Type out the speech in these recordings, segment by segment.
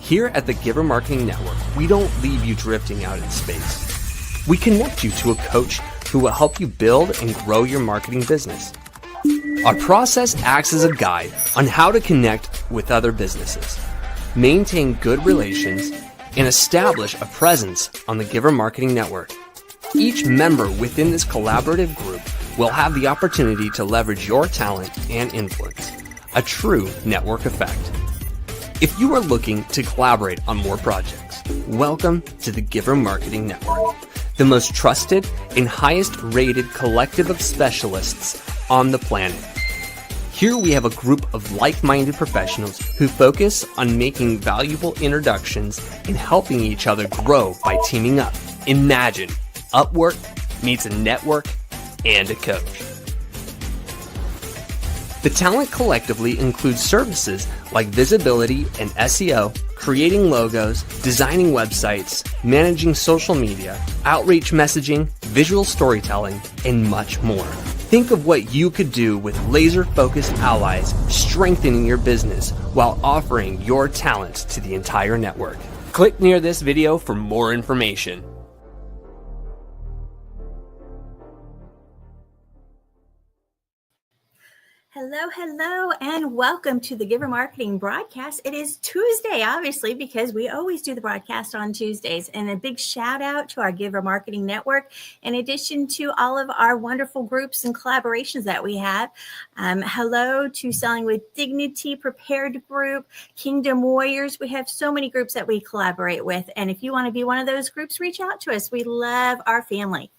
Here at the Giver Marketing Network, we don't leave you drifting out in space. We connect you to a coach who will help you build and grow your marketing business. Our process acts as a guide on how to connect with other businesses, maintain good relations, and establish a presence on the Giver Marketing Network. Each member within this collaborative group will have the opportunity to leverage your talent and influence, a true network effect. If you are looking to collaborate on more projects, welcome to the Giver Marketing Network, the most trusted and highest rated collective of specialists on the planet. Here we have a group of like-minded professionals who focus on making valuable introductions and helping each other grow by teaming up. Imagine Upwork meets a network and a coach. The talent collectively includes services like visibility and SEO, creating logos, designing websites, managing social media, outreach messaging, visual storytelling, and much more. Think of what you could do with laser-focused allies strengthening your business while offering your talent to the entire network. Click near this video for more information. Hello, and welcome to the Giver Marketing broadcast. It is Tuesday, obviously, because we always do the broadcast on Tuesdays. And a big shout out to our Giver Marketing Network, in addition to all of our wonderful groups and collaborations that we have. Hello to Selling with Dignity, Prepared Group, Kingdom Warriors. We have so many groups that we collaborate with. And if you want to be one of those groups, reach out to us. We love our family.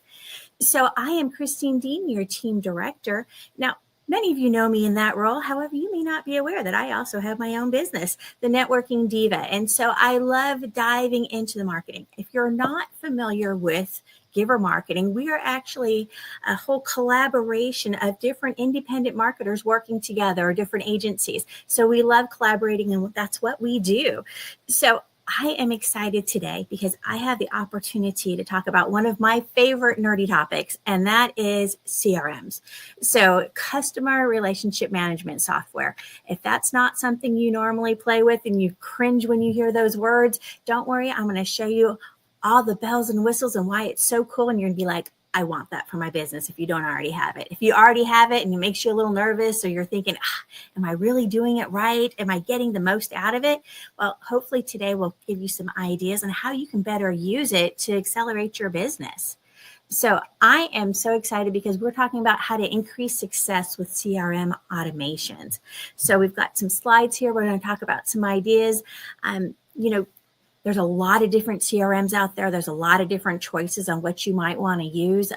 So I am Christine Deane, your team director. Now, many of you know me in that role. However, you may not be aware that I also have my own business, The Networking Diva. And so I love diving into the marketing. If you're not familiar with Giver Marketing, we are actually a whole collaboration of different independent marketers working together, or different agencies. So we love collaborating, and that's what we do. So I am excited today because I have the opportunity to talk about one of my favorite nerdy topics, and that is CRMs. So customer relationship management software. If that's not something you normally play with and you cringe when you hear those words, don't worry. I'm going to show you all the bells and whistles and why it's so cool. And you're going to be like, I want that for my business if you don't already have it. If you already have it and it makes you a little nervous, or you're thinking, am I really doing it right? Am I getting the most out of it? Well, hopefully today we'll give you some ideas on how you can better use it to accelerate your business. So I am so excited because we're talking about how to increase success with CRM automations. So we've got some slides here. We're going to talk about some ideas. There's a lot of different CRMs out there. There's a lot of different choices on what you might want to use.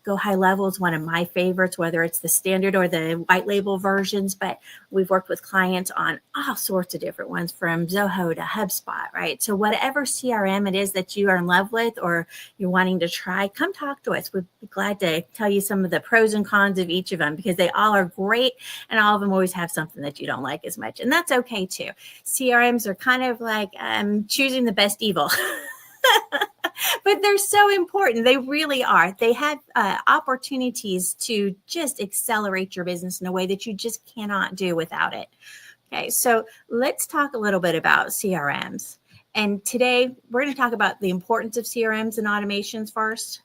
Go High Level is one of my favorites, whether it's the standard or the white label versions. But we've worked with clients on all sorts of different ones, from Zoho to HubSpot, right? So whatever CRM it is that you are in love with or you're wanting to try, come talk to us. We'd be glad to tell you some of the pros and cons of each of them, because they all are great, and all of them always have something that you don't like as much. And that's okay too. CRMs are kind of like choosing the best evil. But they're so important. They really are. They have opportunities to just accelerate your business in a way that you just cannot do without it. Okay, so let's talk a little bit about CRMs. And today we're going to talk about the importance of CRMs and automations first.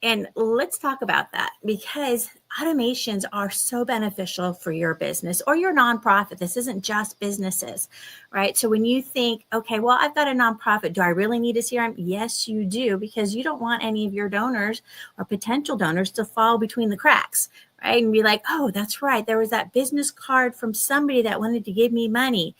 And let's talk about that, because automations are so beneficial for your business or your nonprofit. This isn't just businesses, right? So when you think, okay, well, I've got a nonprofit, do I really need a CRM? Yes, you do, because you don't want any of your donors or potential donors to fall between the cracks, right? And be like, oh, that's right, there was that business card from somebody that wanted to give me money.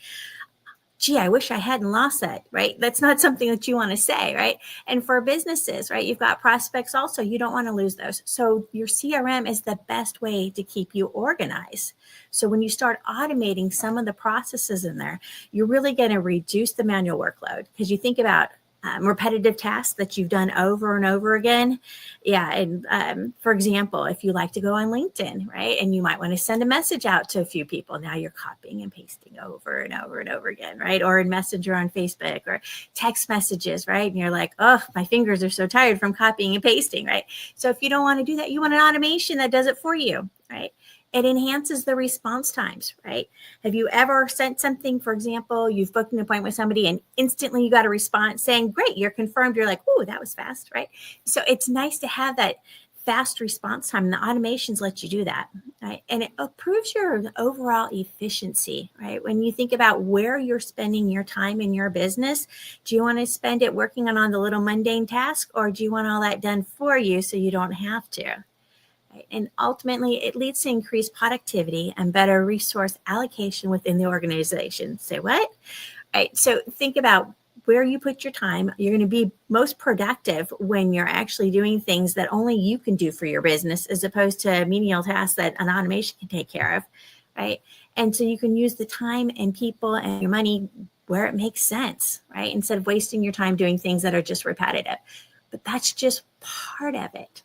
Gee, I wish I hadn't lost that, right? That's not something that you want to say, right? And for businesses, right, you've got prospects also. You don't want to lose those. So your CRM is the best way to keep you organized. So when you start automating some of the processes in there, you're really going to reduce the manual workload, because you think about repetitive tasks that you've done over and over again. Yeah. And for example, if you like to go on LinkedIn, right, and you might want to send a message out to a few people, now you're copying and pasting over and over and over again, right? Or in Messenger on Facebook, or text messages, right? And you're like, oh, my fingers are so tired from copying and pasting, right? So if you don't want to do that, you want an automation that does it for you, right? It enhances the response times, right? Have you ever sent something, for example, you've booked an appointment with somebody and instantly you got a response saying, great, you're confirmed. You're like, oh, that was fast, right? So it's nice to have that fast response time. And the automations let you do that, right? And it improves your overall efficiency, right? When you think about where you're spending your time in your business, do you want to spend it working on the little mundane task, or do you want all that done for you so you don't have to? Right? And ultimately, it leads to increased productivity and better resource allocation within the organization. Say what? Right. So think about where you put your time. You're going to be most productive when you're actually doing things that only you can do for your business, as opposed to menial tasks that an automation can take care of. Right. And so you can use the time and people and your money where it makes sense, right? Instead of wasting your time doing things that are just repetitive. But that's just part of it.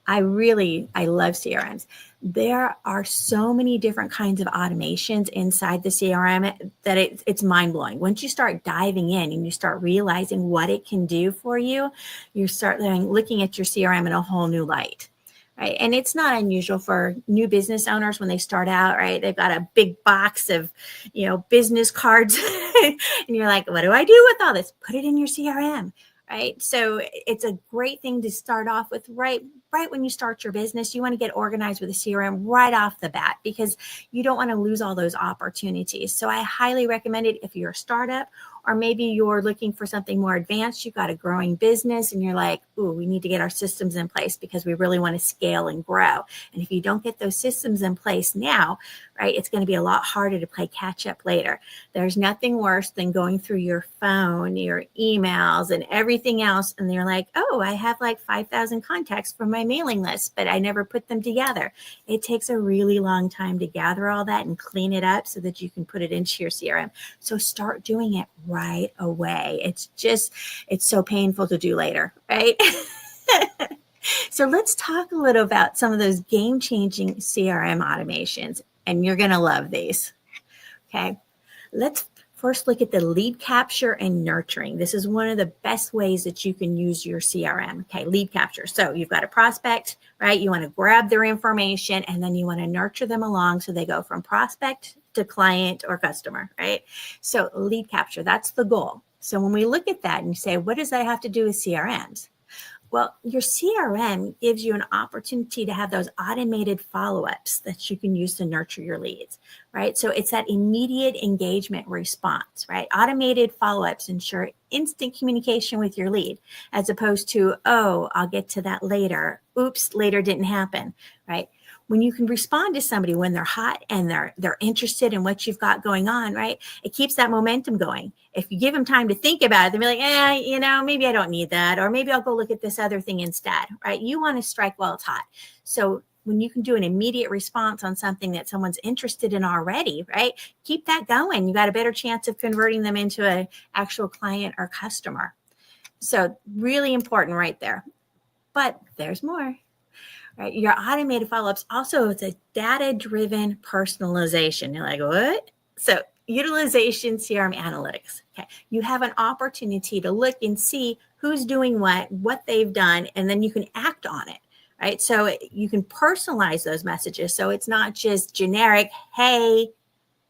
I love CRMs. There are so many different kinds of automations inside the CRM that it's mind blowing. Once you start diving in and you start realizing what it can do for you, you start looking at your CRM in a whole new light. Right. And it's not unusual for new business owners when they start out, right? They've got a big box of, business cards and you're like, what do I do with all this? Put it in your CRM. Right. So it's a great thing to start off with right when you start your business. You want to get organized with a CRM right off the bat, because you don't want to lose all those opportunities. So I highly recommend it if you're a startup, or maybe you're looking for something more advanced. You've got a growing business and you're like, ooh, we need to get our systems in place because we really want to scale and grow. And if you don't get those systems in place now, right, it's going to be a lot harder to play catch up later. There's nothing worse than going through your phone, your emails, and everything else. And you're like, oh, I have like 5,000 contacts from my mailing list, but I never put them together. It takes a really long time to gather all that and clean it up so that you can put it into your CRM. So start doing it right away. It's so painful to do later, right? So let's talk a little about some of those game-changing CRM automations, and you're going to love these. Okay. Let's first look at the lead capture and nurturing. This is one of the best ways that you can use your CRM. Okay, lead capture. So you've got a prospect, right? You want to grab their information and then you want to nurture them along so they go from prospect to client or customer, right? So lead capture, that's the goal. So when we look at that and you say, what does that have to do with CRMs? Well, your CRM gives you an opportunity to have those automated follow-ups that you can use to nurture your leads, right? So it's that immediate engagement response, right? Automated follow-ups ensure instant communication with your lead, as opposed to, oh, I'll get to that later. Oops, later didn't happen, right? When you can respond to somebody when they're hot and they're interested in what you've got going on, right? It keeps that momentum going. If you give them time to think about it, they'll be like, maybe I don't need that, or maybe I'll go look at this other thing instead, right? You want to strike while it's hot. So when you can do an immediate response on something that someone's interested in already, right? Keep that going. You got a better chance of converting them into an actual client or customer. So really important right there. But there's more. Right? Your automated follow-ups also, it's a data-driven personalization. You're like, what? So utilization CRM analytics. Okay. You have an opportunity to look and see who's doing what they've done, and then you can act on it. Right. So you can personalize those messages. So it's not just generic, hey,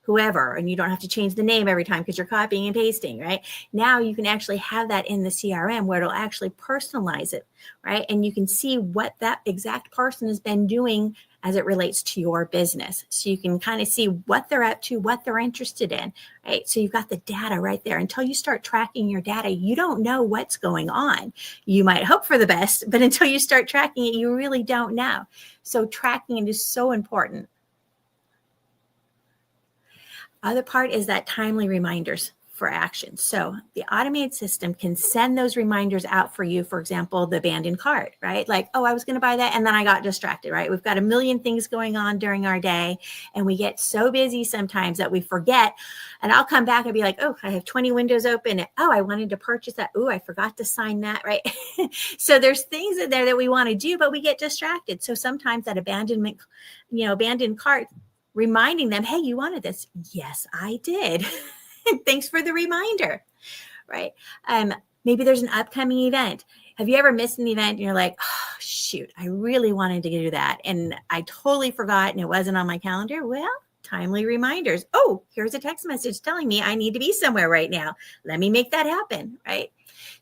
whoever, and you don't have to change the name every time because you're copying and pasting, right? Now you can actually have that in the CRM where it'll actually personalize it, right? And you can see what that exact person has been doing as it relates to your business. So you can kind of see what they're up to, what they're interested in, right? So you've got the data right there. Until you start tracking your data, you don't know what's going on. You might hope for the best, but until you start tracking it, you really don't know. So tracking it is so important. Other part is that timely reminders for action. So the automated system can send those reminders out for you. For example, the abandoned cart, right? Like, oh, I was going to buy that and then I got distracted, right? We've got a million things going on during our day and we get so busy sometimes that we forget. And I'll come back and be like, oh, I have 20 windows open. Oh, I wanted to purchase that. Oh, I forgot to sign that, right? So there's things in there that we want to do, but we get distracted. So sometimes that abandoned cart, reminding them, hey, you wanted this. Yes, I did. Thanks for the reminder, right? Maybe there's an upcoming event. Have you ever missed an event and you're like, oh, shoot, I really wanted to do that, and I totally forgot and it wasn't on my calendar? Well, timely reminders. Oh, here's a text message telling me I need to be somewhere right now. Let me make that happen, right?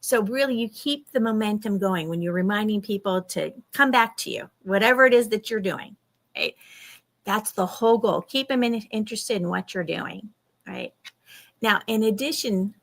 So really, you keep the momentum going when you're reminding people to come back to you, whatever it is that you're doing, right? That's the whole goal. Keep them interested in what you're doing, right? Now, in addition,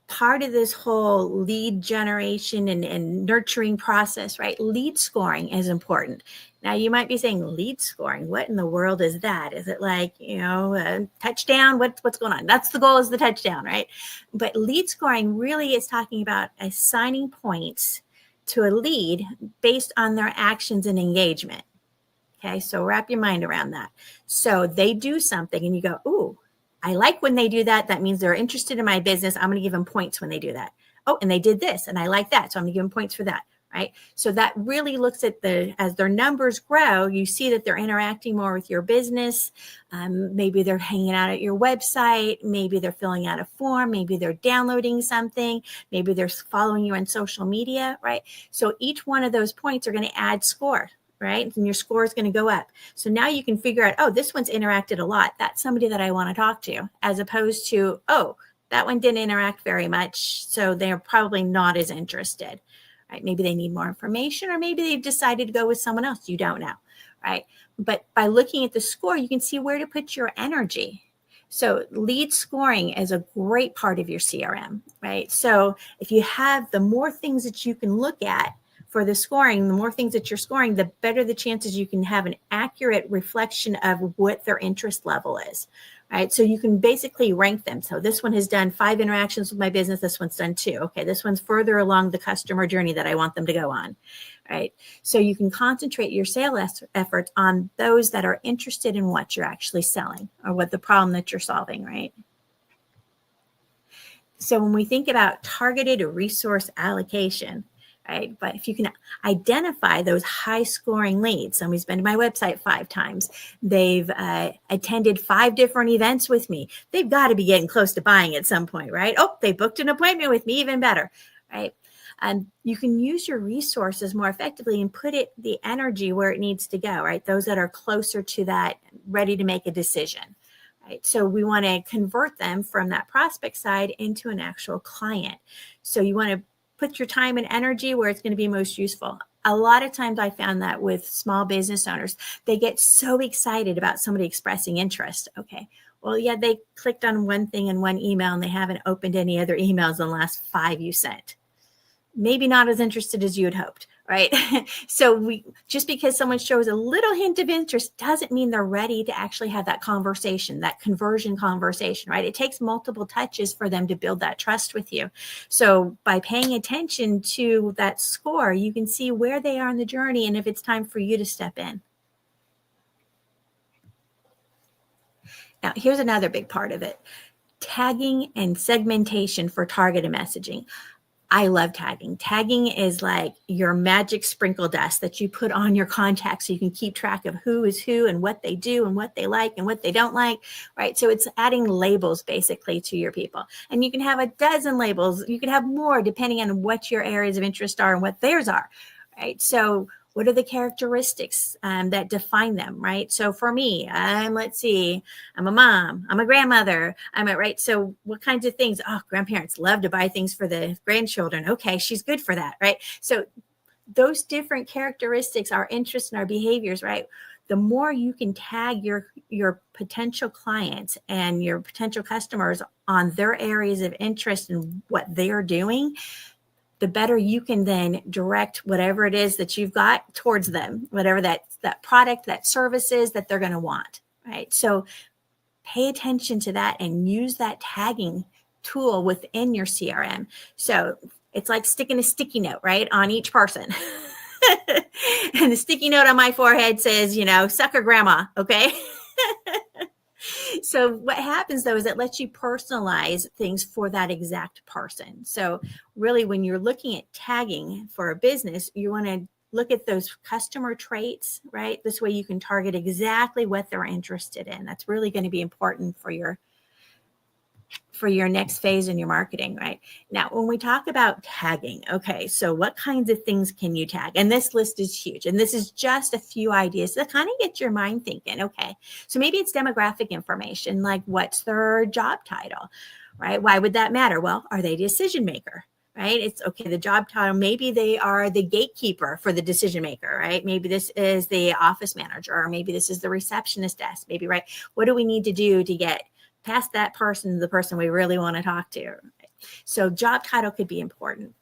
part of this whole lead generation and nurturing process, right? Lead scoring is important. Now, you might be saying, lead scoring, what in the world is that? Is it like, a touchdown? What's going on? That's the goal, is the touchdown, right? But lead scoring really is talking about assigning points to a lead based on their actions and engagement. Okay, so wrap your mind around that. So they do something and you go, ooh, I like when they do that. That means they're interested in my business. I'm going to give them points when they do that. Oh, and they did this and I like that. So I'm going to give them points for that, right? So that really looks at as their numbers grow, you see that they're interacting more with your business. Maybe they're hanging out at your website. Maybe they're filling out a form. Maybe they're downloading something. Maybe they're following you on social media, right? So each one of those points are going to add score, right? And your score is going to go up. So now you can figure out, oh, this one's interacted a lot. That's somebody that I want to talk to, as opposed to, oh, that one didn't interact very much, so they're probably not as interested, right? Maybe they need more information, or maybe they've decided to go with someone else. You don't know, right? But by looking at the score, you can see where to put your energy. So lead scoring is a great part of your CRM, right? So if you have the more things that you can look at for the scoring, the more things that you're scoring, the better the chances you can have an accurate reflection of what their interest level is, right? So you can basically rank them. So this one has done 5 interactions with my business. This one's done 2. Okay, this one's further along the customer journey that I want them to go on, right? So you can concentrate your sales efforts on those that are interested in what you're actually selling or what the problem that you're solving, right? So when we think about targeted resource allocation, right? But if you can identify those high scoring leads, somebody's been to my website 5 times, they've attended 5 different events with me, they've got to be getting close to buying at some point, right? Oh, they booked an appointment with me, even better, right? And you can use your resources more effectively and put the energy where it needs to go, right? Those that are closer to that, ready to make a decision. Right? So we want to convert them from that prospect side into an actual client. So you want to put your time and energy where it's going to be most useful. A lot of times I found that with small business owners, they get so excited about somebody expressing interest. Okay, well, yeah, they clicked on one thing in one email and they haven't opened any other emails in the last 5 you sent. Maybe not as interested as you had hoped, right? So just because someone shows a little hint of interest doesn't mean they're ready to actually have that conversation, that conversion conversation, right? It takes multiple touches for them to build that trust with you. So by paying attention to that score, you can see where they are in the journey and if it's time for you to step in. Now, here's another big part of it: tagging and segmentation for targeted messaging. I love tagging. Tagging is like your magic sprinkle dust that you put on your contacts so you can keep track of who is who and what they do and what they like and what they don't like, right? So it's adding labels basically to your people. And you can have a dozen labels. You can have more depending on what your areas of interest are and what theirs are, right? So what are the characteristics that define them, right? So for me, let's see, I'm a mom, I'm a grandmother, right? So what kinds of things? Oh, grandparents love to buy things for the grandchildren. Okay, she's good for that, right? So those different characteristics, our interests and our behaviors, right? The more you can tag your potential clients and your potential customers on their areas of interest and what they're doing, the better you can then direct whatever it is that you've got towards them, whatever that product, that service is that they're going to want, right? So pay attention to that and use that tagging tool within your CRM. So it's like sticking a sticky note, right, on each person. And the sticky note on my forehead says, sucker grandma, okay? So what happens though is it lets you personalize things for that exact person. So really when you're looking at tagging for a business, you want to look at those customer traits, right? This way you can target exactly what they're interested in. That's really going to be important for your for your next phase in your marketing, right? Now, when we talk about tagging, okay, so what kinds of things can you tag? And this list is huge. And this is just a few ideas to kind of get your mind thinking, okay, so maybe it's demographic information, like what's their job title, right? Why would that matter? Well, are they a decision maker? Right? It's okay. The job title, maybe they are the gatekeeper for the decision maker, right? Maybe this is the office manager, or maybe this is the receptionist desk, maybe, right? What do we need to do to get past that person to the person we really want to talk to? Right? So job title could be important.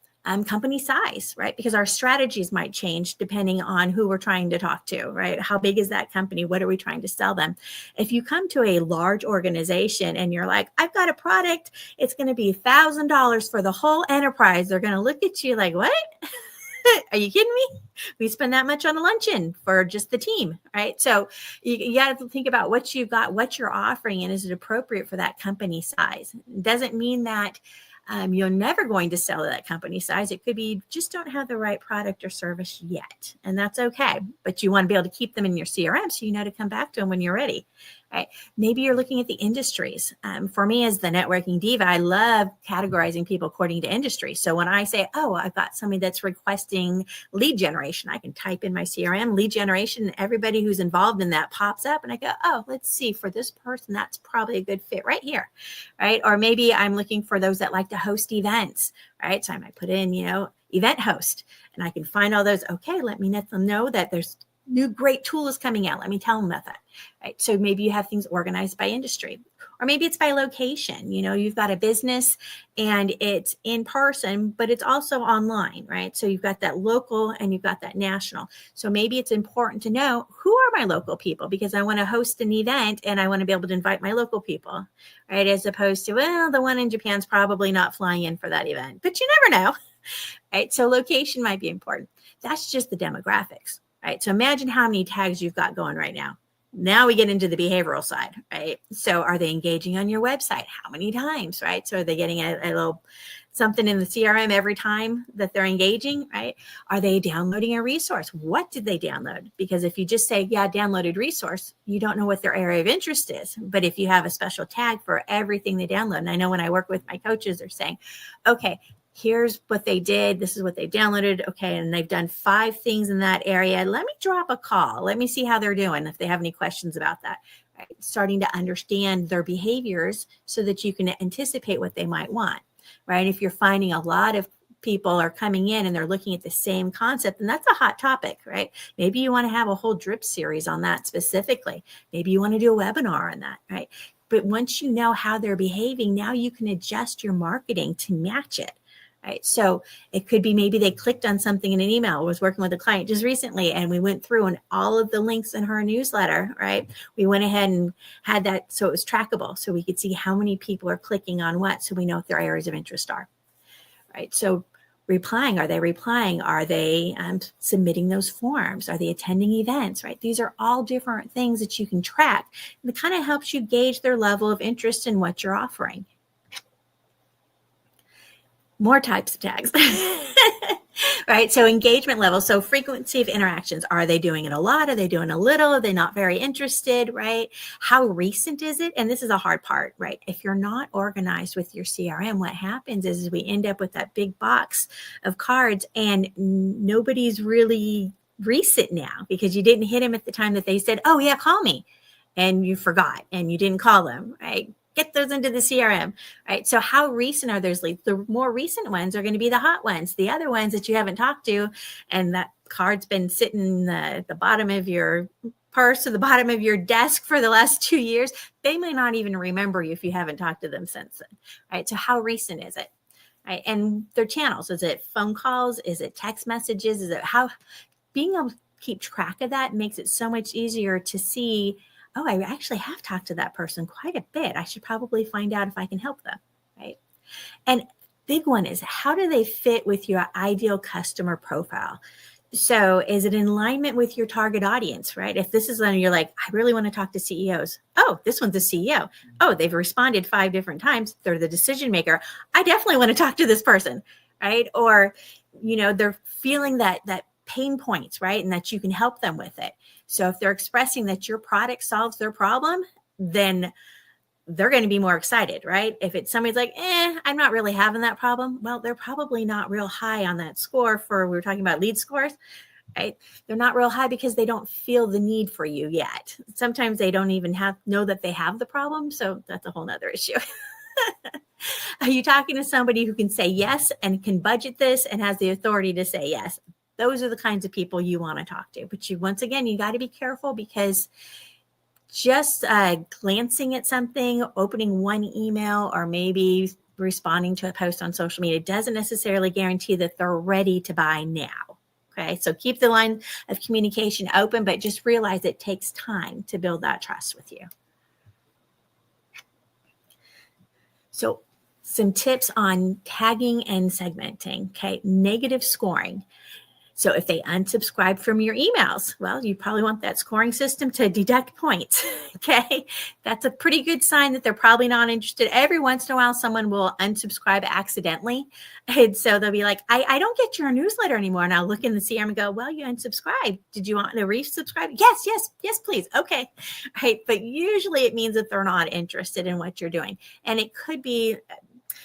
Company size, right? Because our strategies might change depending on who we're trying to talk to, right? How big is that company? What are we trying to sell them? If you come to a large organization and you're like, I've got a product, it's going to be $1,000 for the whole enterprise. They're going to look at you like, what? Are you kidding me? We spend that much on a luncheon for just the team, right? So you got to think about what you've got, what you're offering, and is it appropriate for that company size? It doesn't mean that you're never going to sell that company size. It could be you just don't have the right product or service yet, and that's okay. But you want to be able to keep them in your CRM so you know to come back to them when you're ready. Right? Maybe you're looking at the industries. For me, as the networking diva, I love categorizing people according to industry. So when I say, oh, I've got somebody that's requesting lead generation, I can type in my CRM lead generation, and everybody who's involved in that pops up. And I go, oh, let's see, for this person, that's probably a good fit right here. Right? Or maybe I'm looking for those that like to host events. Right? So I might put in, event host, and I can find all those. Okay, let me let them know that there's new great tool is coming out. Let me tell them about that. Right. So maybe you have things organized by industry, or maybe it's by location. You've got a business and it's in person, but it's also online, right? So you've got that local and you've got that national. So maybe it's important to know, who are my local people, because I want to host an event and I want to be able to invite my local people, right? As opposed to, well, the one in Japan's probably not flying in for that event, but you never know, right? So location might be important. That's just the demographics. Right. So imagine how many tags you've got going right now. Now we get into the behavioral side, right? So are they engaging on your website? How many times, right? So are they getting a little something in the CRM every time that they're engaging, right? Are they downloading a resource? What did they download? Because if you just say, yeah, downloaded resource, you don't know what their area of interest is. But if you have a special tag for everything they download, and I know when I work with my coaches, they're saying, okay, here's what they did. This is what they downloaded. Okay. And they've done 5 things in that area. Let me drop a call. Let me see how they're doing, if they have any questions about that. Right? Starting to understand their behaviors so that you can anticipate what they might want. Right. If you're finding a lot of people are coming in and they're looking at the same concept, and that's a hot topic, right? Maybe you want to have a whole drip series on that specifically. Maybe you want to do a webinar on that, right? But once you know how they're behaving, now you can adjust your marketing to match it. Right. So it could be maybe they clicked on something in an email. I was working with a client just recently, and we went through and all of the links in her newsletter, right? We went ahead and had that so it was trackable, so we could see how many people are clicking on what, so we know what their areas of interest are. Right. So replying, are they replying? Are they submitting those forms? Are they attending events? Right. These are all different things that you can track. And it kind of helps you gauge their level of interest in what you're offering. More types of tags, right? So engagement level. So frequency of interactions. Are they doing it a lot? Are they doing a little? Are they not very interested, right? How recent is it? And this is a hard part, right? If you're not organized with your CRM, what happens is we end up with that big box of cards and nobody's really recent now because you didn't hit them at the time that they said, oh yeah, call me. And you forgot and you didn't call them, right? Get those into the CRM, right? So how recent are those leads? The more recent ones are going to be the hot ones. The other ones that you haven't talked to, and that card's been sitting in the bottom of your purse or the bottom of your desk for the last 2 years, they may not even remember you if you haven't talked to them since then, right? So how recent is it, right? And their channels, is it phone calls? Is it text messages? Is it how being able to keep track of that makes it so much easier to see, oh, I actually have talked to that person quite a bit. I should probably find out if I can help them, right? And big one is, how do they fit with your ideal customer profile? So is it in alignment with your target audience, right? If this is one you're like, I really want to talk to CEOs. Oh, this one's a CEO. Oh, they've responded 5 different times. They're the decision maker. I definitely want to talk to this person, right? Or, they're feeling that pain points, right? And that you can help them with it. So if they're expressing that your product solves their problem, then they're going to be more excited, right? If it's somebody's like, I'm not really having that problem. Well, they're probably not real high on that score we were talking about lead scores, right? They're not real high because they don't feel the need for you yet. Sometimes they don't even know that they have the problem. So that's a whole nother issue. Are you talking to somebody who can say yes and can budget this and has the authority to say yes? Those are the kinds of people you want to talk to. But once again, you got to be careful, because just glancing at something, opening one email, or maybe responding to a post on social media doesn't necessarily guarantee that they're ready to buy now. Okay, so keep the line of communication open, but just realize it takes time to build that trust with you. So some tips on tagging and segmenting. Okay, negative scoring. So if they unsubscribe from your emails, well, you probably want that scoring system to deduct points. Okay, that's a pretty good sign that they're probably not interested. Every once in a while, someone will unsubscribe accidentally. And so they'll be like, I don't get your newsletter anymore. And I'll look in the CRM and go, well, you unsubscribed. Did you want to resubscribe? Yes, please. Okay. Right. But usually it means that they're not interested in what you're doing. And it could be,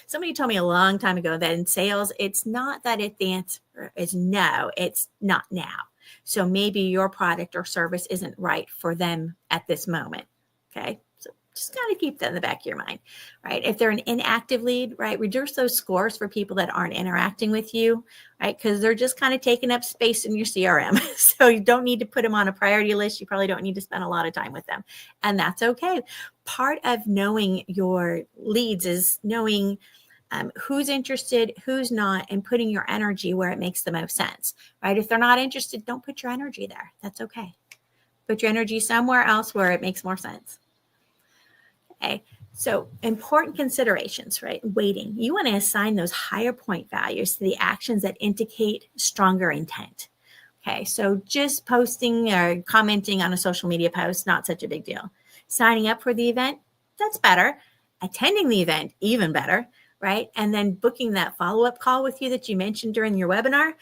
somebody told me a long time ago that in sales, it's not that if the answer is no, it's not now. So maybe your product or service isn't right for them at this moment. Okay. So just got to keep that in the back of your mind, right? If they're an inactive lead, right, reduce those scores for people that aren't interacting with you, right? Because they're just kind of taking up space in your CRM. So you don't need to put them on a priority list. You probably don't need to spend a lot of time with them. And that's okay. Part of knowing your leads is knowing who's interested, who's not, and putting your energy where it makes the most sense, right? If they're not interested, don't put your energy there. That's okay. Put your energy somewhere else where it makes more sense. Okay. So important considerations, right? Weighting. You want to assign those higher point values to the actions that indicate stronger intent. Okay. So just posting or commenting on a social media post, not such a big deal. Signing up for the event, that's better. Attending the event, even better. Right? And then booking that follow-up call with you that you mentioned during your webinar.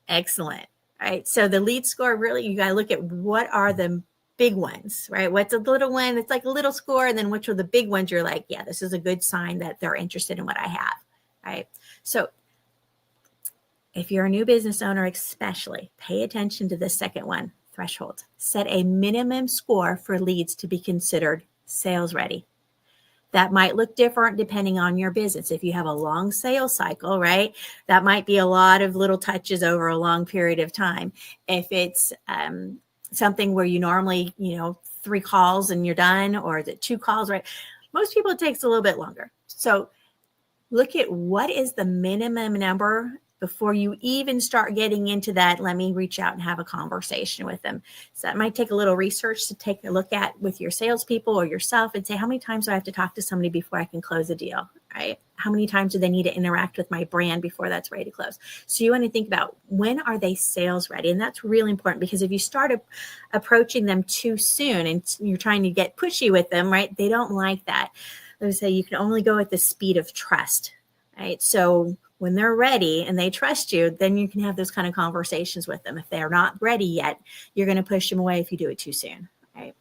Excellent. Right? So the lead score, really, you got to look at what are the big ones, right? What's a little one? It's like a little score. And then which are the big ones? You're like, yeah, this is a good sign that they're interested in what I have. Right? So if you're a new business owner, especially pay attention to the second one, threshold. Set a minimum score for leads to be considered sales ready. That might look different depending on your business. If you have a long sales cycle, right, that might be a lot of little touches over a long period of time. If it's something where you normally, 3 calls and you're done, or is it 2 calls, right? Most people, it takes a little bit longer. So look at what is the minimum number before you even start getting into that. Let me reach out and have a conversation with them. So that might take a little research to take a look at with your salespeople or yourself and say, how many times do I have to talk to somebody before I can close a deal, right? How many times do they need to interact with my brand before that's ready to close? So you want to think about, when are they sales ready? And that's really important, because if you start approaching them too soon and you're trying to get pushy with them, right, they don't like that. Let me say, you can only go at the speed of trust, right? So when they're ready and they trust you, then you can have those kind of conversations with them. If they're not ready yet, you're going to push them away if you do it too soon, right?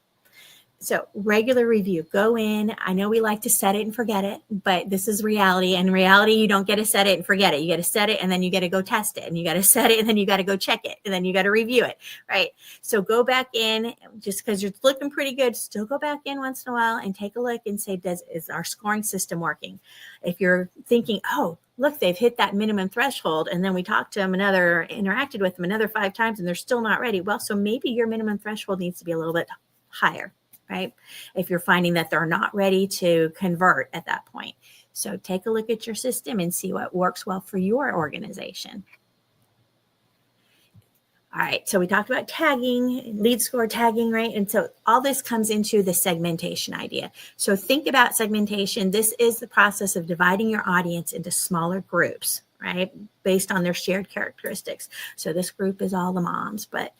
So regular review, go in. I know we like to set it and forget it, but this is reality. And in reality, you don't get to set it and forget it. You got to set it and then you got to go test it, and you got to set it and then you got to go check it, and then you got to review it, right? So go back in, just because you're looking pretty good, still go back in once in a while and take a look and say, is our scoring system working? If you're thinking, oh, look, they've hit that minimum threshold, and then we talked to them interacted with them another 5 times and they're still not ready. Well, so maybe your minimum threshold needs to be a little bit higher, right? If you're finding that they're not ready to convert at that point. So take a look at your system and see what works well for your organization. All right, so we talked about tagging, lead score tagging, right? And so all this comes into the segmentation idea. So think about segmentation. This is the process of dividing your audience into smaller groups, right? Based on their shared characteristics. So this group is all the moms, but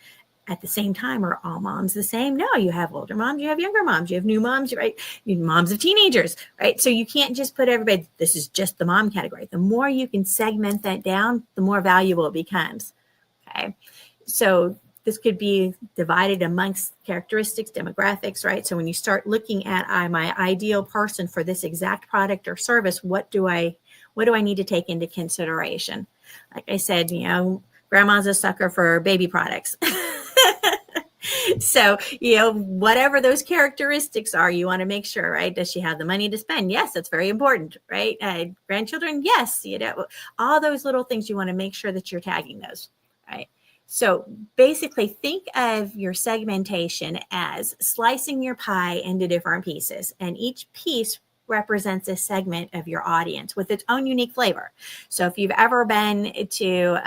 at the same time, are all moms the same? No, you have older moms, you have younger moms, you have new moms, right? You have moms of teenagers, right? So you can't just put everybody, this is just the mom category. The more you can segment that down, the more valuable it becomes, okay? So this could be divided amongst characteristics, demographics, right? So when you start looking at my ideal person for this exact product or service, what do I need to take into consideration? Like I said, grandma's a sucker for baby products. So, whatever those characteristics are, you want to make sure, right? Does she have the money to spend? Yes, that's very important, right? Grandchildren? Yes, all those little things, you want to make sure that you're tagging those, right? So basically think of your segmentation as slicing your pie into different pieces, and each piece represents a segment of your audience with its own unique flavor. So if you've ever been to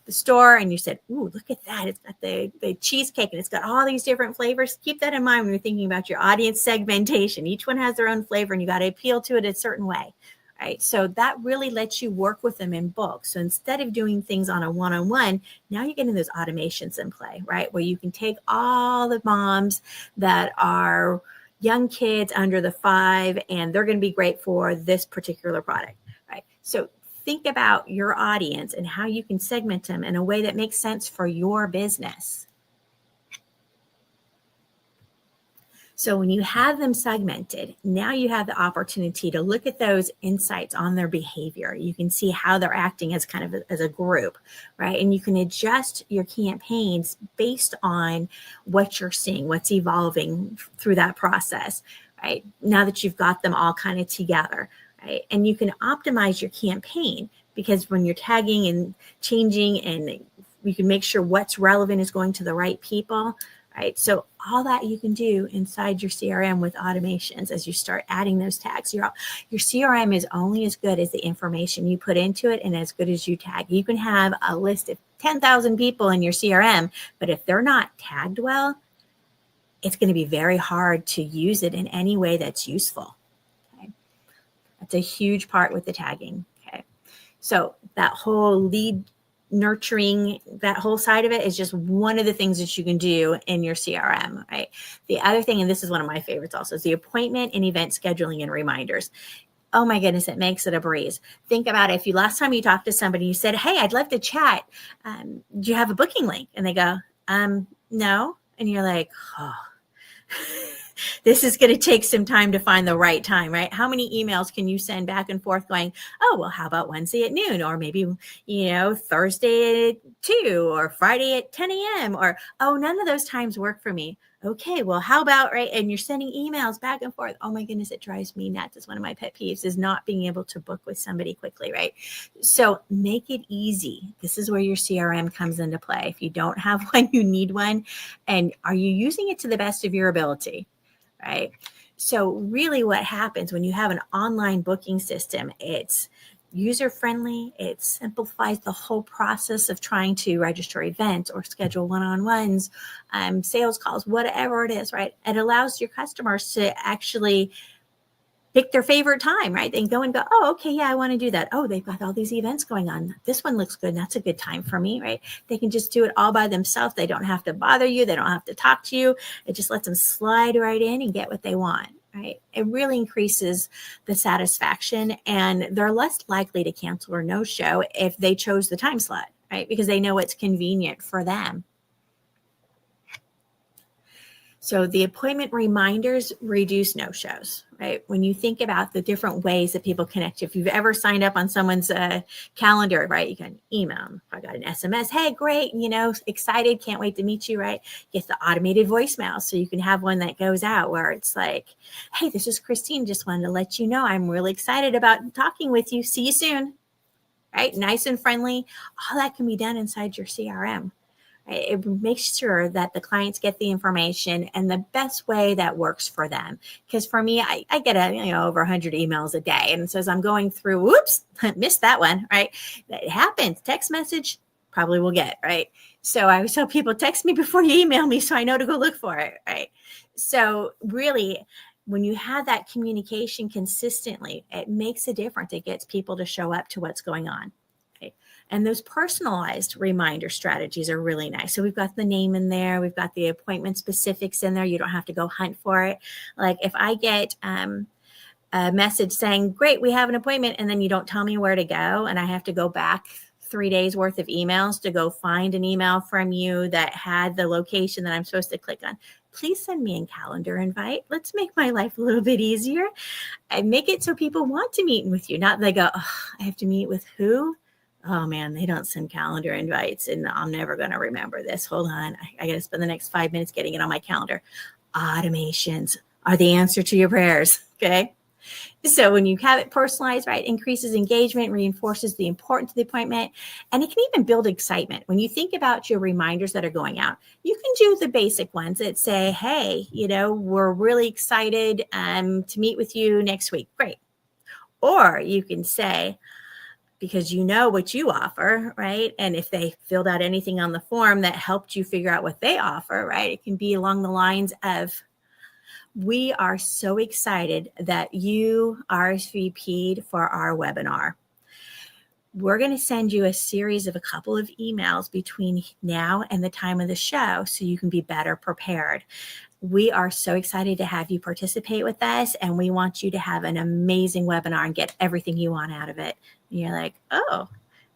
the store and you said, "Ooh, look at that. It's got the cheesecake and it's got all these different flavors." Keep that in mind when you're thinking about your audience segmentation. Each one has their own flavor and you got to appeal to it a certain way, right? So that really lets you work with them in bulk. So instead of doing things on a one-on-one, now you're getting those automations in play, right? Where you can take all the moms that are young kids under the 5 and they're going to be great for this particular product, right? So think about your audience and how you can segment them in a way that makes sense for your business. So when you have them segmented, now you have the opportunity to look at those insights on their behavior. You can see how they're acting as kind of as a group, right? And you can adjust your campaigns based on what you're seeing, what's evolving through that process, right? Now that you've got them all kind of together, right? And you can optimize your campaign because when you're tagging and changing, and you can make sure what's relevant is going to the right people, right? So all that you can do inside your CRM with automations as you start adding those tags. Your CRM is only as good as the information you put into it and as good as you tag. You can have a list of 10,000 people in your CRM, but if they're not tagged well, it's going to be very hard to use it in any way that's useful. Okay? That's a huge part with the tagging. Okay. So that whole lead nurturing, that whole side of it is just one of the things that you can do in your CRM, right? The other thing, and this is one of my favorites also, is the appointment and event scheduling and reminders. Oh my goodness, it makes it a breeze. Think about it. If last time you talked to somebody, you said, "Hey, I'd love to chat. Do you have a booking link?" And they go, "No." And you're like, "Oh, this is going to take some time to find the right time," right? How many emails can you send back and forth going, "Oh, well, how about Wednesday at noon?" Or maybe, Thursday at 2 or Friday at 10 a.m. Or, "Oh, none of those times work for me." Okay, well, how about, right? And you're sending emails back and forth. Oh my goodness, it drives me nuts. It's one of my pet peeves, is not being able to book with somebody quickly, right? So make it easy. This is where your CRM comes into play. If you don't have one, you need one. And are you using it to the best of your ability? Right? So really what happens when you have an online booking system, it's user-friendly. It simplifies the whole process of trying to register events or schedule one-on-ones, sales calls, whatever it is, right? It allows your customers to actually pick their favorite time, right? They can go and go, "Oh, okay, yeah, I want to do that. Oh, they've got all these events going on. This one looks good. That's a good time for me," right? They can just do it all by themselves. They don't have to bother you. They don't have to talk to you. It just lets them slide right in and get what they want, right? It really increases the satisfaction, and they're less likely to cancel or no show if they chose the time slot, right? Because they know it's convenient for them. So the appointment reminders reduce no-shows, right? When you think about the different ways that people connect, if you've ever signed up on someone's calendar, right? You can email them. I got an SMS. "Hey, great, excited, can't wait to meet you," right? Get the automated voicemail. So you can have one that goes out where it's like, "Hey, this is Christine. Just wanted to let you know I'm really excited about talking with you. See you soon," right? Nice and friendly. All that can be done inside your CRM. It makes sure that the clients get the information and the best way that works for them. Because for me, I get over 100 emails a day. And so as I'm going through, whoops, missed that one, right? That happens. Text message, probably will get, right? So I always tell people, text me before you email me so I know to go look for it, right? So really, when you have that communication consistently, it makes a difference. It gets people to show up to what's going on. And those personalized reminder strategies are really nice. So we've got the name in there. We've got the appointment specifics in there. You don't have to go hunt for it. Like if I get a message saying, "Great, we have an appointment," and then you don't tell me where to go, and I have to go back 3 days worth of emails to go find an email from you that had the location that I'm supposed to click on. Please send me a calendar invite. Let's make my life a little bit easier and make it so people want to meet with you. Not they go, oh, I have to meet with who? Oh man, they don't send calendar invites and I'm never going to remember this. Hold on. I got to spend the next 5 minutes getting it on my calendar. Automations are the answer to your prayers. Okay. So when you have it personalized, right, increases engagement, reinforces the importance of the appointment, and it can even build excitement. When you think about your reminders that are going out, you can do the basic ones that say, hey, we're really excited to meet with you next week. Great. Or you can say, because you know what you offer, right? And if they filled out anything on the form that helped you figure out what they offer, right, it can be along the lines of, we are so excited that you RSVP'd for our webinar. We're going to send you a series of a couple of emails between now and the time of the show so you can be better prepared. We are so excited to have you participate with us, and we want you to have an amazing webinar and get everything you want out of it. And you're like, oh,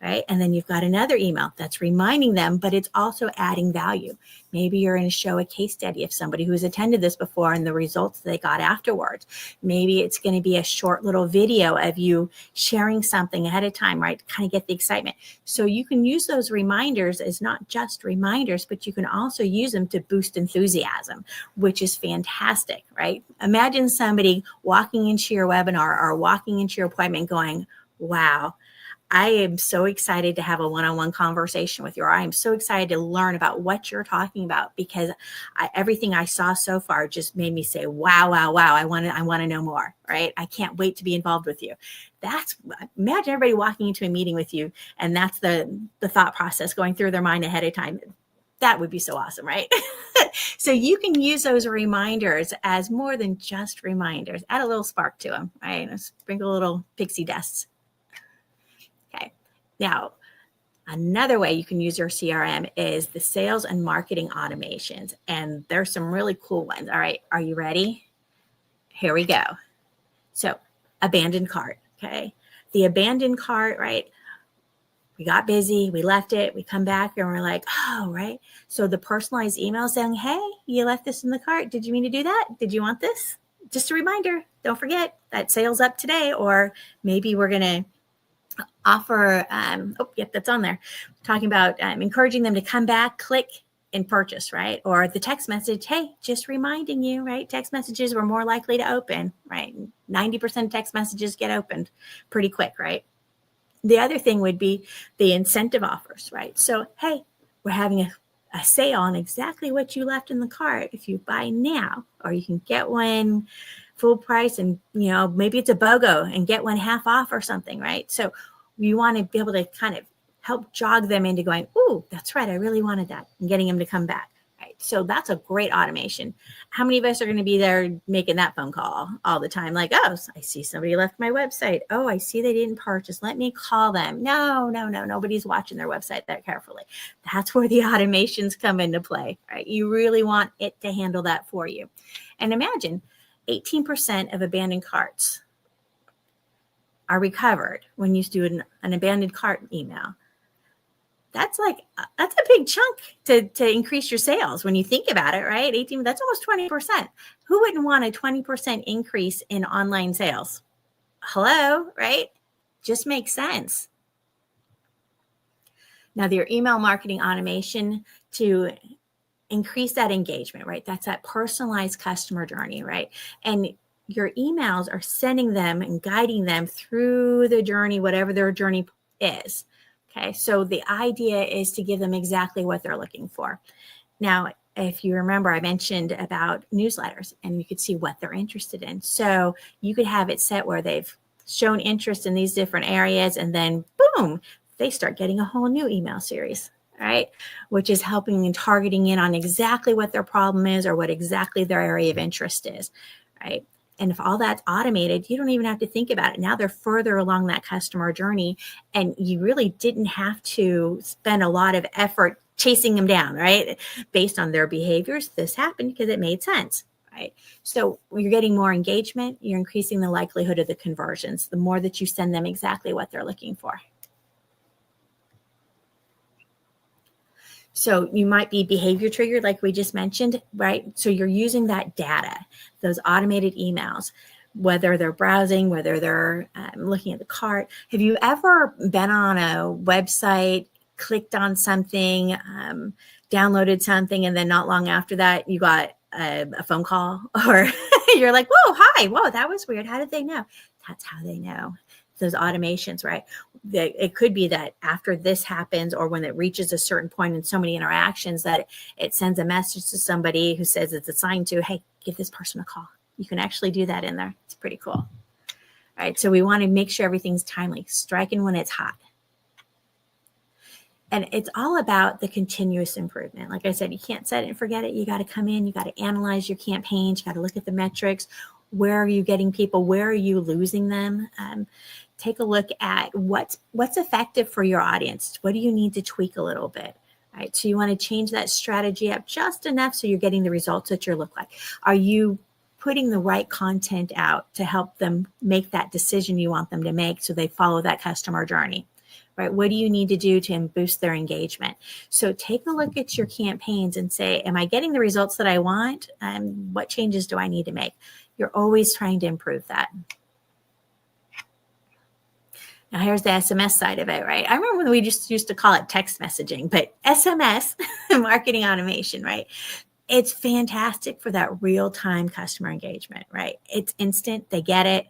right? And then you've got another email that's reminding them, but it's also adding value. Maybe you're going to show a case study of somebody who's attended this before and the results they got afterwards. Maybe it's going to be a short little video of you sharing something ahead of time, right? To kind of get the excitement. So you can use those reminders as not just reminders, but you can also use them to boost enthusiasm, which is fantastic, right? Imagine somebody walking into your webinar or walking into your appointment going, wow, I am so excited to have a one-on-one conversation with you. Or I am so excited to learn about what you're talking about because everything I saw so far just made me say, wow, wow, wow. I want to know more, right? I can't wait to be involved with you. Imagine everybody walking into a meeting with you and that's the thought process going through their mind ahead of time. That would be so awesome, right? So you can use those reminders as more than just reminders. Add a little spark to them, right? Sprinkle a little pixie dust. Okay. Now, another way you can use your CRM is the sales and marketing automations. And there's some really cool ones. All right. Are you ready? Here we go. So abandoned cart. Okay. The abandoned cart, right? We got busy. We left it. We come back and we're like, oh, right. So the personalized email saying, hey, you left this in the cart. Did you mean to do that? Did you want this? Just a reminder. Don't forget that sale's up today. Or maybe we're going to offer, that's on there. Talking about encouraging them to come back, click and purchase, right? Or the text message, hey, just reminding you, right? Text messages were more likely to open, right? 90% of text messages get opened pretty quick, right? The other thing would be the incentive offers, right? So, hey, we're having a sale on exactly what you left in the cart. If you buy now, or you can get one full price and, maybe it's a BOGO and get one half off or something, right? So you want to be able to kind of help jog them into going, ooh, that's right, I really wanted that, and getting them to come back, right? So that's a great automation. How many of us are going to be there making that phone call all the time? Like, oh, I see somebody left my website. Oh, I see they didn't purchase. Let me call them. No, nobody's watching their website that carefully. That's where the automations come into play, right? You really want it to handle that for you. And imagine 18% of abandoned carts are recovered when you do an abandoned cart email. That's a big chunk to increase your sales when you think about it, right? 18, that's almost 20%. Who wouldn't want a 20% increase in online sales? Hello, right? Just makes sense. Now, your email marketing automation to increase that engagement, right? That's that personalized customer journey, right? And your emails are sending them and guiding them through the journey, whatever their journey is. Okay, so the idea is to give them exactly what they're looking for. Now, if you remember, I mentioned about newsletters and you could see what they're interested in. So you could have it set where they've shown interest in these different areas and then boom, they start getting a whole new email series, right? Which is helping and targeting in on exactly what their problem is or what exactly their area of interest is, right? And if all that's automated, you don't even have to think about it. Now they're further along that customer journey and you really didn't have to spend a lot of effort chasing them down, right? Based on their behaviors, this happened because it made sense, right? So you're getting more engagement, you're increasing the likelihood of the conversions, the more that you send them exactly what they're looking for. So you might be behavior triggered, like we just mentioned, right? So you're using that data, those automated emails, whether they're browsing, whether they're looking at the cart. Have you ever been on a website, clicked on something, downloaded something, and then not long after that, you got a phone call, or you're like, whoa, hi, whoa, that was weird. How did they know? That's how they know. Those automations, right? It could be that after this happens, or when it reaches a certain point in so many interactions, that it sends a message to somebody who says it's assigned to, hey, give this person a call. You can actually do that in there. It's pretty cool. All right. So we want to make sure everything's timely, striking when it's hot. And it's all about the continuous improvement. Like I said, you can't set it and forget it. You got to come in, you got to analyze your campaigns, you got to look at the metrics. Where are you getting people? Where are you losing them? Take a look at what's effective for your audience. What do you need to tweak a little bit? Right. So you want to change that strategy up just enough so you're getting the results that you look like. Are you putting the right content out to help them make that decision you want them to make so they follow that customer journey? Right? What do you need to do to boost their engagement? So take a look at your campaigns and say, am I getting the results that I want? And what changes do I need to make? You're always trying to improve that. Now here's the SMS side of it, right? I remember when we just used to call it text messaging, but SMS, marketing automation, right? It's fantastic for that real-time customer engagement, right? It's instant, they get it.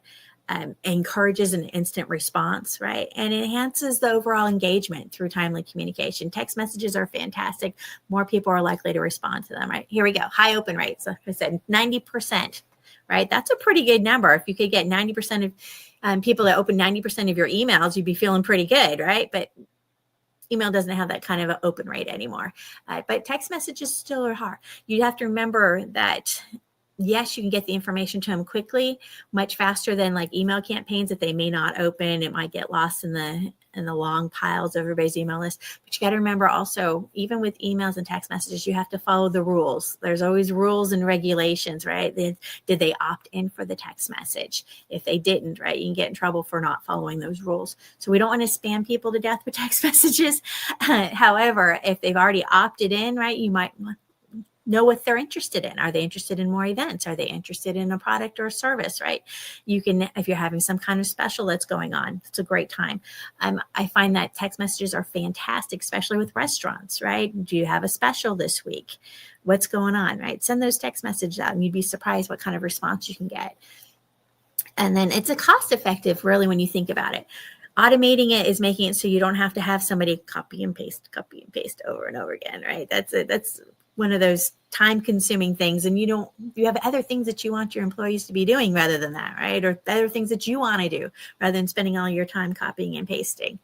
Encourages an instant response, right? And enhances the overall engagement through timely communication. Text messages are fantastic. More people are likely to respond to them, right? Here we go. High open rates. Like I said, 90%, right? That's a pretty good number. If you could get 90% of people that open 90% of your emails, you'd be feeling pretty good, right? But email doesn't have that kind of an open rate anymore. But text messages still are hard. You have to remember that yes, you can get the information to them quickly, much faster than like email campaigns that they may not open. It might get lost in the long piles of everybody's email list. But you got to remember also, even with emails and text messages, you have to follow the rules. There's always rules and regulations, right? Did they opt in for the text message? If they didn't, right, you can get in trouble for not following those rules. So we don't want to spam people to death with text messages. However, if they've already opted in, right, you might know what they're interested in. Are they interested in more events? Are they interested in a product or a service, right? You can, if you're having some kind of special that's going on, it's a great time. I find that text messages are fantastic, especially with restaurants, right? Do you have a special this week? What's going on, right? Send those text messages out and you'd be surprised what kind of response you can get. And then it's a cost effective, really, when you think about it. Automating it is making it so you don't have to have somebody copy and paste over and over again, right? That's one of those time-consuming things, and you have other things that you want your employees to be doing rather than that, right? Or other things that you want to do rather than spending all your time copying and pasting.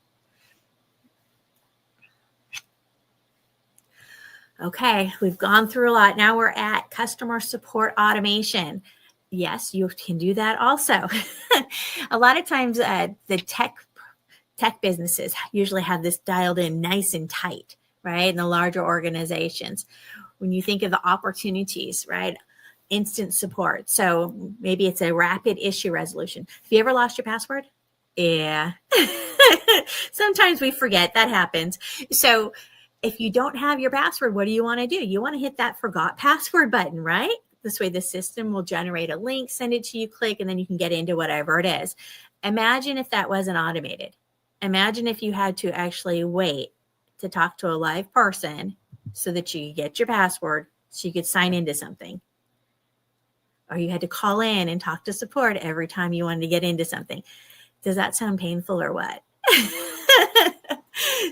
Okay, we've gone through a lot. Now we're at customer support automation. Yes, you can do that also. A lot of times the tech businesses usually have this dialed in nice and tight, right? In the larger organizations. When you think of the opportunities, right? Instant support. So maybe it's a rapid issue resolution. Have you ever lost your password? Yeah. Sometimes we forget, that happens. So if you don't have your password, what do you want to do? You want to hit that forgot password button, right? This way the system will generate a link, send it to you, click, and then you can get into whatever it is. Imagine if that wasn't automated. Imagine if you had to actually wait to talk to a live person so that you get your password so you could sign into something. Or you had to call in and talk to support every time you wanted to get into something. Does that sound painful or what?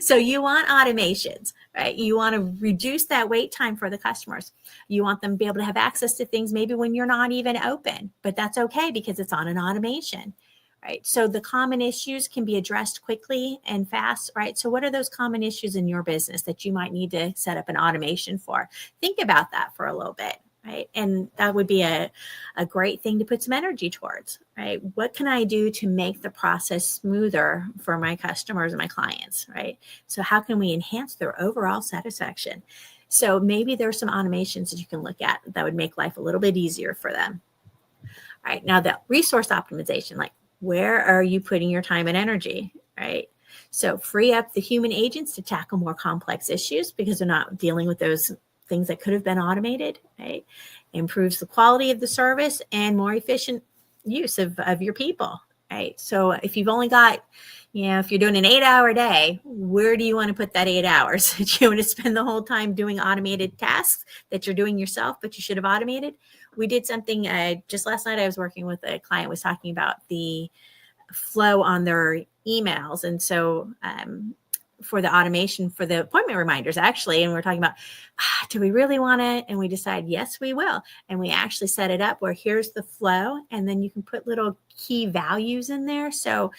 So you want automations, right? You want to reduce that wait time for the customers. You want them to be able to have access to things maybe when you're not even open, but that's okay because it's on an automation. Right. So the common issues can be addressed quickly and fast, right? So what are those common issues in your business that you might need to set up an automation for? Think about that for a little bit, right? And that would be a great thing to put some energy towards, right? What can I do to make the process smoother for my customers and my clients, right? So how can we enhance their overall satisfaction? So maybe there's some automations that you can look at that would make life a little bit easier for them. All right. Now the resource optimization, like, where are you putting your time and energy, right? So free up the human agents to tackle more complex issues because they're not dealing with those things that could have been automated, right? Improves the quality of the service and more efficient use of your people, right? So if you've only got, if you're doing an 8-hour day, where do you want to put that 8 hours? Do you want to spend the whole time doing automated tasks that you're doing yourself, but you should have automated? We did something just last night. I was working with a client, was talking about the flow on their emails. And so for the automation for the appointment reminders, actually, and we're talking about, do we really want it? And we decide, yes, we will. And we actually set it up where here's the flow, and then you can put little key values in there. So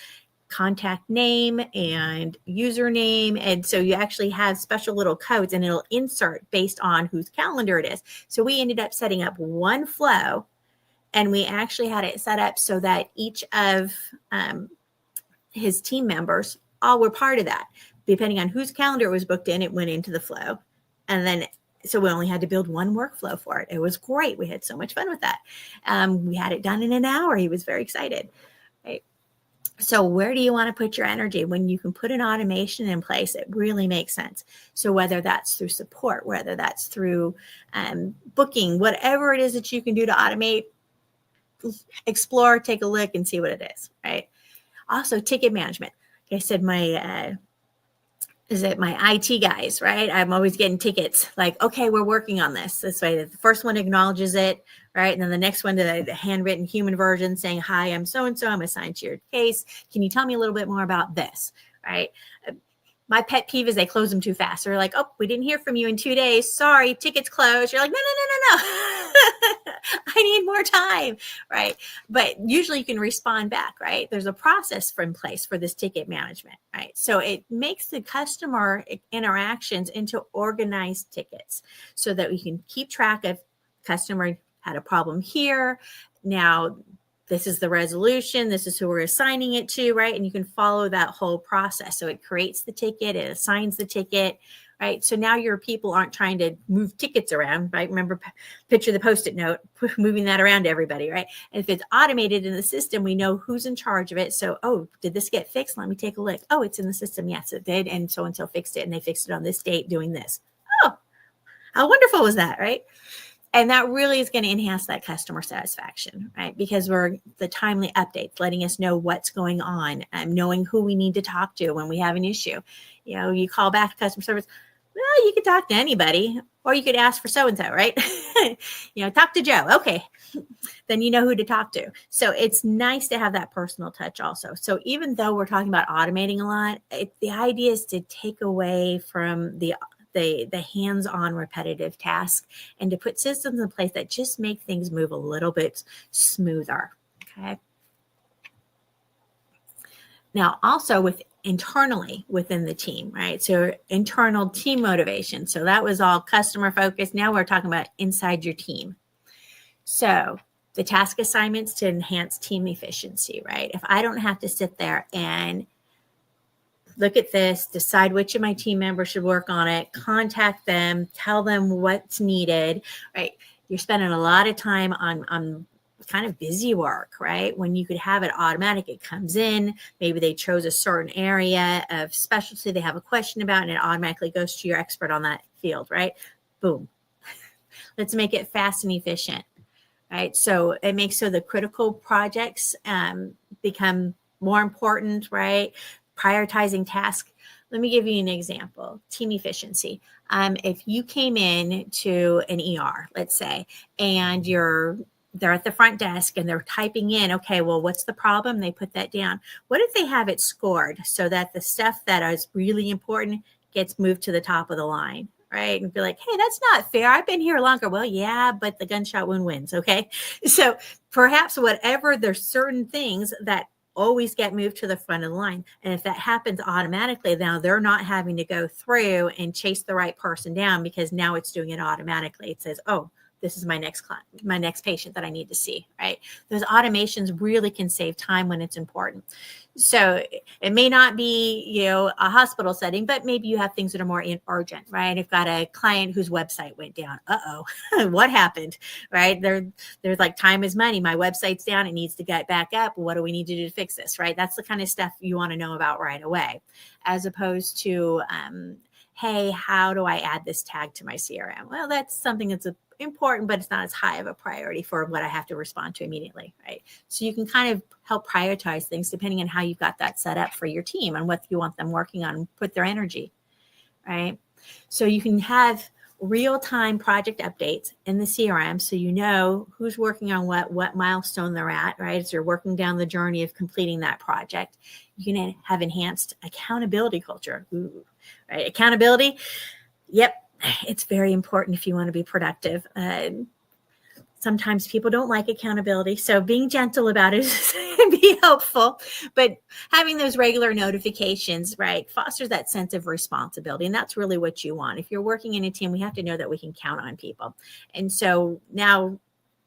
contact name and username. And so you actually have special little codes, and it'll insert based on whose calendar it is. So we ended up setting up one flow, and we actually had it set up so that each of his team members all were part of that. Depending on whose calendar was booked in, it went into the flow. And then, so we only had to build one workflow for it. It was great. We had so much fun with that. We had it done in an hour. He was very excited. Right? So where do you want to put your energy? When you can put an automation in place, it really makes sense. So whether that's through support, whether that's through booking, whatever it is that you can do to automate, explore, take a look and see what it is, right? Also, ticket management. Like I said, my IT guys, right? I'm always getting tickets like, okay, we're working on this. This way, the first one acknowledges it, right? And then the next one, the handwritten human version saying, hi, I'm so-and-so, I'm assigned to your case. Can you tell me a little bit more about this, right? My pet peeve is they close them too fast. They're like, oh, we didn't hear from you in 2 days. Sorry, ticket's closed. You're like, no. I need more time, right? But usually you can respond back, right? There's a process in place for this ticket management, right? So it makes the customer interactions into organized tickets so that we can keep track of customer had a problem here. Now, this is the resolution. This is who we're assigning it to, right? And you can follow that whole process. So it creates the ticket, it assigns the ticket, right? So now your people aren't trying to move tickets around, right? Remember, picture the Post-it note, moving that around to everybody, right? And if it's automated in the system, we know who's in charge of it. So, oh, did this get fixed? Let me take a look. Oh, it's in the system. Yes, it did. And so fixed it. And they fixed it on this date doing this. Oh, how wonderful was that, right? And that really is going to enhance that customer satisfaction, right? Because we're the timely updates, letting us know what's going on, knowing who we need to talk to when we have an issue. You call back to customer service. Well, you could talk to anybody, or you could ask for so-and-so, right? Talk to Joe. Okay. Then you know who to talk to. So it's nice to have that personal touch also. So even though we're talking about automating a lot, the idea is to take away from the hands-on repetitive task and to put systems in place that just make things move a little bit smoother. Okay. Now, also internally within the team, right? So internal team motivation. So that was all customer focused. Now we're talking about inside your team. So the task assignments to enhance team efficiency, right? If I don't have to sit there and look at this, decide which of my team members should work on it, contact them, tell them what's needed, right? You're spending a lot of time on kind of busy work, right? When you could have it automatic, it comes in, maybe they chose a certain area of specialty they have a question about, and it automatically goes to your expert on that field, right? Boom. Let's make it fast and efficient, right? So it makes so the critical projects become more important, right? Prioritizing tasks. Let me give you an example. Team efficiency. If you came in to an ER, let's say, and they're at the front desk and they're typing in, okay, well, what's the problem? They put that down. What if they have it scored so that the stuff that is really important gets moved to the top of the line, right? And be like, hey, that's not fair. I've been here longer. Well, yeah, but the gunshot wound wins, okay? So perhaps whatever, there's certain things that always get moved to the front of the line. And if that happens automatically, now they're not having to go through and chase the right person down because now it's doing it automatically. It says, oh, this is my next client, my next patient that I need to see, right? Those automations really can save time when it's important. So it may not be, a hospital setting, but maybe you have things that are more urgent, right? I've got a client whose website went down. What happened, right? There's like time is money. My website's down. It needs to get back up. What do we need to do to fix this, right? That's the kind of stuff you want to know about right away, as opposed to, hey, how do I add this tag to my CRM? Well, that's something that's important, but it's not as high of a priority for what I have to respond to immediately, right? So you can kind of help prioritize things depending on how you've got that set up for your team and what you want them working on, put their energy, right? So you can have real-time project updates in the CRM so you know who's working on what milestone they're at, right? As you're working down the journey of completing that project. You can have enhanced accountability culture. Ooh, right? Accountability, yep, it's very important if you want to be productive. Sometimes people don't like accountability, so being gentle about it can be helpful. But having those regular notifications, right, fosters that sense of responsibility, and that's really what you want. If you're working in a team, we have to know that we can count on people, and so now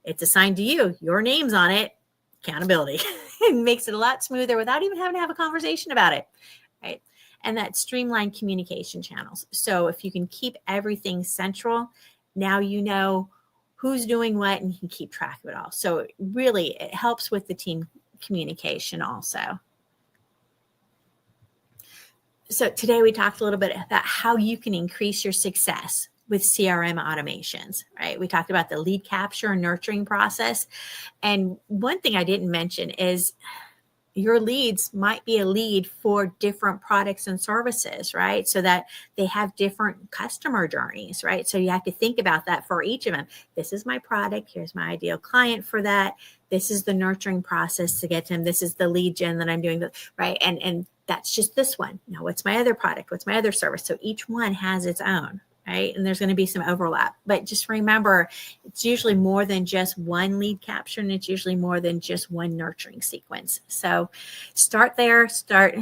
it's assigned to you. Your name's on it. Accountability. It makes it a lot smoother without even having to have a conversation about it, right? And that streamlined communication channels. So if you can keep everything central, now you know who's doing what and you can keep track of it all. So really, it helps with the team communication also. So today we talked a little bit about how you can increase your success with CRM automations, right? We talked about the lead capture and nurturing process. And one thing I didn't mention is your leads might be a lead for different products and services, right? So that they have different customer journeys, right? So you have to think about that for each of them. This is my product. Here's my ideal client for that. This is the nurturing process to get to them. This is the lead gen that I'm doing, right? And that's just this one. Now, what's my other product? What's my other service? So each one has its own, right? And there's going to be some overlap, but just remember, it's usually more than just one lead capture, and it's usually more than just one nurturing sequence. So start there, start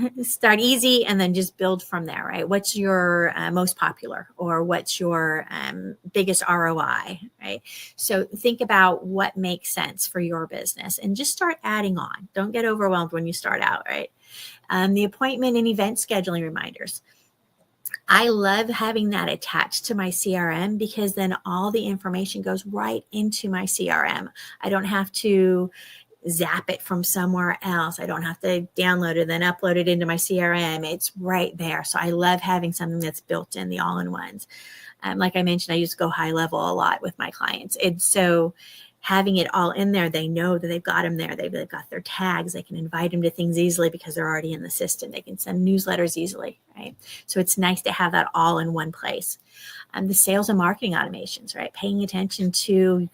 easy, and then just build from there, right? What's your most popular, or what's your biggest ROI, right? So think about what makes sense for your business and just start adding on. Don't get overwhelmed when you start out, right? The appointment and event scheduling reminders. I love having that attached to my CRM because then all the information goes right into my CRM. I don't have to zap it from somewhere else. I don't have to download it, then upload it into my CRM. It's right there. So I love having something that's built in, the all-in-ones. Like I mentioned, I used to go high level a lot with my clients. And so having it all in there, they know that they've got them there. They've got their tags. They can invite them to things easily because they're already in the system. They can send newsletters easily, right? So it's nice to have that all in one place. The sales and marketing automations, right? Paying attention to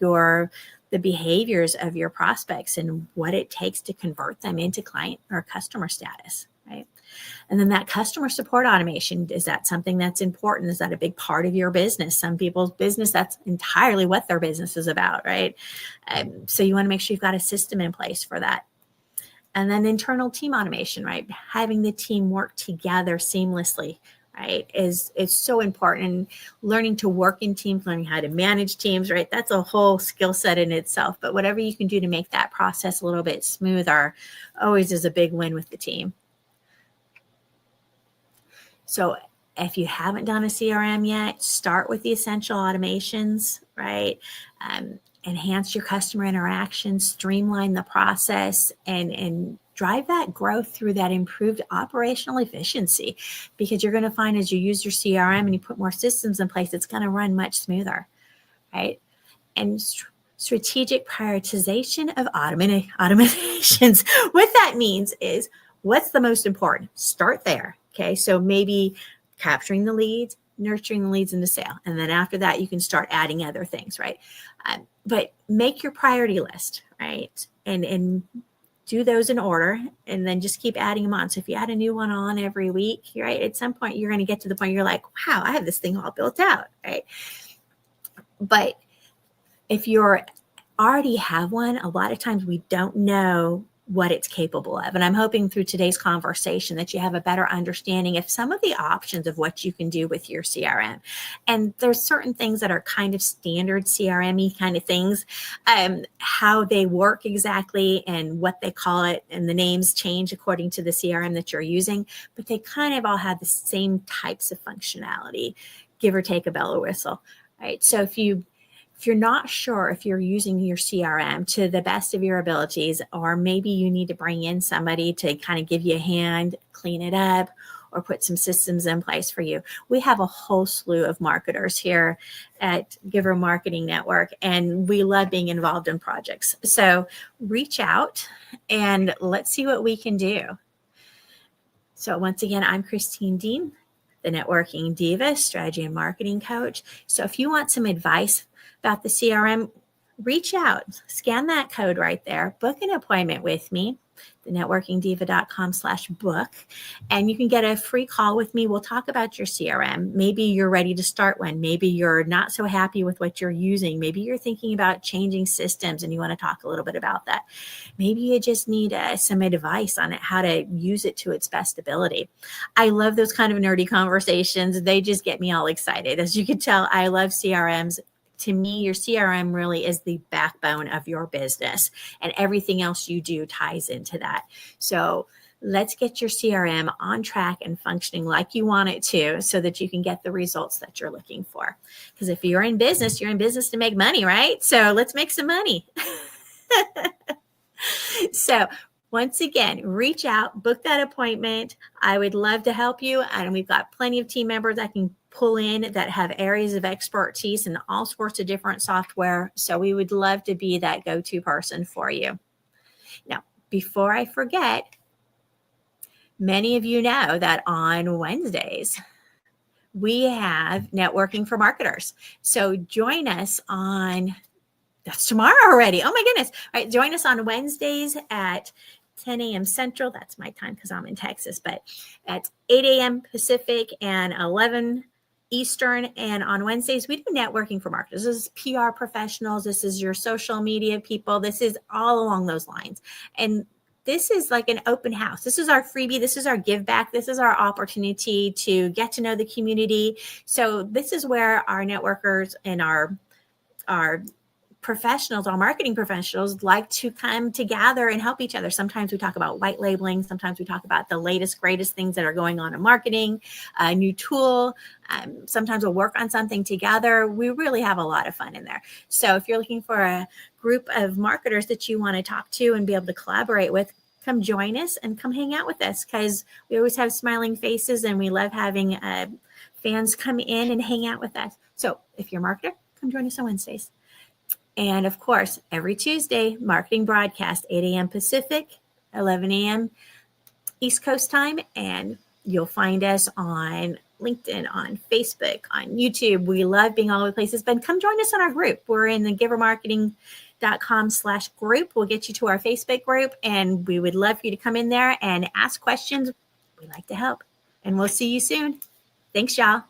the behaviors of your prospects and what it takes to convert them into client or customer status, right? And then that customer support automation, is that something that's important? Is that a big part of your business? Some people's business, that's entirely what their business is about, right? So you want to make sure you've got a system in place for that. And then internal team automation, right? Having the team work together seamlessly, right, is so important. And learning to work in teams, learning how to manage teams, right? That's a whole skill set in itself. But whatever you can do to make that process a little bit smoother always is a big win with the team. So if you haven't done a CRM yet, start with the essential automations, right? Enhance your customer interaction, streamline the process, and drive that growth through that improved operational efficiency, because you're going to find as you use your CRM and you put more systems in place, it's going to run much smoother, right? And strategic prioritization of automations. What that means is, what's the most important? Start there. Okay, so maybe capturing the leads, nurturing the leads into sale. And then after that, you can start adding other things, right? But make your priority list, right? And do those in order, and then just keep adding them on. So if you add a new one on every week, right, at some point, you're going to get to the point you're like, wow, I have this thing all built out, right? But if you're already have one, a lot of times we don't know what it's capable of. And I'm hoping through today's conversation that you have a better understanding of some of the options of what you can do with your CRM. And there's certain things that are kind of standard CRM-y kind of things, how they work exactly and what they call it, and the names change according to the CRM that you're using, but they kind of all have the same types of functionality, give or take a bell or whistle, right? So if you're not sure if you're using your CRM to the best of your abilities, or maybe you need to bring in somebody to kind of give you a hand, clean it up, or put some systems in place for you, we have a whole slew of marketers here at Giver Marketing Network, and we love being involved in projects. So reach out and let's see what we can do. So once again, I'm Christine Deane, the Networking Diva, Strategy and Marketing Coach. So if you want some advice about the CRM, reach out, scan that code right there, book an appointment with me, thenetworkingdiva.com/book, and you can get a free call with me. We'll talk about your CRM. Maybe you're ready to start one. Maybe you're not so happy with what you're using. Maybe you're thinking about changing systems and you want to talk a little bit about that. Maybe you just need some advice on how to use it to its best ability. I love those kind of nerdy conversations. They just get me all excited. As you can tell, I love CRMs. To me, your CRM really is the backbone of your business, and everything else you do ties into that. So let's get your CRM on track and functioning like you want it to, so that you can get the results that you're looking for. Because if you're in business to make money, right? So let's make some money. So once again, reach out, book that appointment. I would love to help you. And we've got plenty of team members I can pull in that have areas of expertise in all sorts of different software. So we would love to be that go-to person for you. Now, before I forget, many of you know that on Wednesdays, we have networking for marketers. So join us on, that's tomorrow already. Oh my goodness. All right. Join us on Wednesdays at 10 a.m. Central. That's my time because I'm in Texas, but at 8 a.m. Pacific and 11 Eastern. And on Wednesdays, we do networking for marketers. This is PR professionals. This is your social media people. This is all along those lines. And this is like an open house. This is our freebie. This is our give back. This is our opportunity to get to know the community. So this is where our networkers and our professionals, our marketing professionals, like to come together and help each other. Sometimes we talk about white labeling. Sometimes we talk about the latest, greatest things that are going on in marketing, a new tool. Sometimes we'll work on something together. We really have a lot of fun in there. So if you're looking for a group of marketers that you want to talk to and be able to collaborate with, come join us and come hang out with us, because we always have smiling faces and we love having fans come in and hang out with us. So if you're a marketer, come join us on Wednesdays. And of course, every Tuesday, marketing broadcast, 8 a.m. Pacific, 11 a.m. East Coast time. And you'll find us on LinkedIn, on Facebook, on YouTube. We love being all over the places. But come join us on our group. We're in the givermarketing.com/group. We'll get you to our Facebook group. And we would love for you to come in there and ask questions. We like to help. And we'll see you soon. Thanks, y'all.